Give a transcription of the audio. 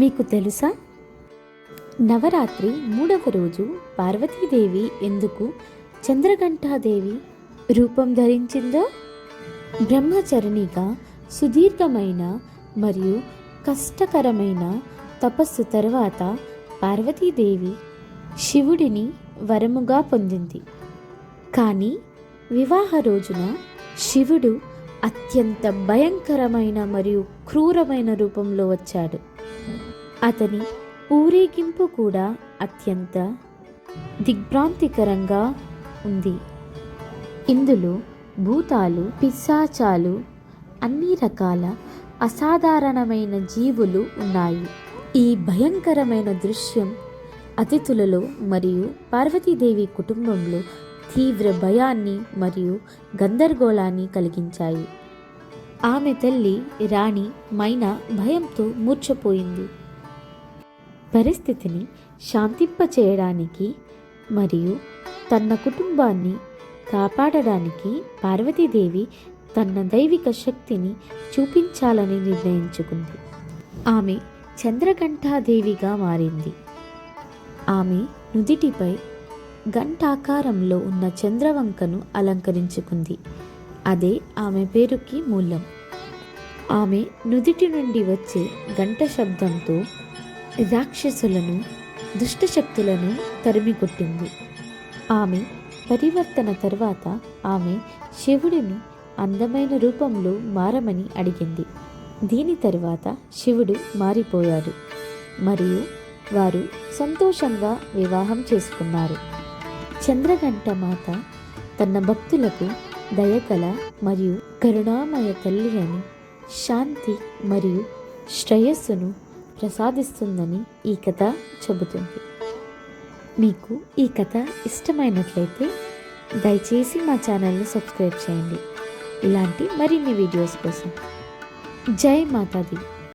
మీకు తెలుసా? నవరాత్రి 3వ రోజు పార్వతీదేవి ఎందుకు చంద్రఘంటాదేవి రూపం ధరించిందో? బ్రహ్మచరిణిగా సుదీర్ఘమైన మరియు కష్టకరమైన తపస్సు తర్వాత పార్వతీదేవి శివుడిని వరముగా పొందింది. కానీ వివాహ రోజున శివుడు అత్యంత భయంకరమైన మరియు క్రూరమైన రూపంలో వచ్చాడు. అతని ఊరేగింపు కూడా అత్యంత దిగ్భ్రాంతికరంగా ఉంది. ఇందులో భూతాలు, పిశాచాలు, అన్ని రకాల అసాధారణమైన జీవులు ఉన్నాయి. ఈ భయంకరమైన దృశ్యం అతిథులలో మరియు పార్వతీదేవి కుటుంబంలో తీవ్ర భయాన్ని మరియు గందరగోళాన్ని కలిగించాయి. ఆమె తల్లి రాణి మైనా భయంతో మూర్ఛపోయింది. పరిస్థితిని శాంతింపచేయడానికి మరియు తన కుటుంబాన్ని కాపాడడానికి పార్వతీదేవి తన దైవిక శక్తిని చూపించాలని నిర్ణయించుకుంది. ఆమె చంద్రఘంటాదేవిగా మారింది. ఆమె నుదిటిపై గంటాకారంలో ఉన్న చంద్రవంకను అలంకరించుకుంది. అదే ఆమె పేరుకి మూలం. ఆమె నుదిటి నుండి వచ్చే గంట శబ్దంతో రాక్షసులను, దుష్టశక్తులను తరిమికొట్టింది. ఆమె పరివర్తన తర్వాత ఆమె శివుడిని అందమైన రూపంలో మారమని అడిగింది. దీని తర్వాత శివుడు మారిపోయాడు మరియు వారు సంతోషంగా వివాహం చేసుకున్నారు. చంద్రఘంట మాత తన భక్తులకు దయగల మరియు కరుణామయ తల్లి అని, శాంతి మరియు శ్రేయస్సును ప్రసాదిస్తుందని ఈ కథ చెబుతుంది. మీకు ఈ కథ ఇష్టమైనట్లయితే దయచేసి మా ఛానల్ని సబ్స్క్రైబ్ చేయండి. ఇలాంటి మరిన్ని వీడియోస్ కోసం. జై మాతాది.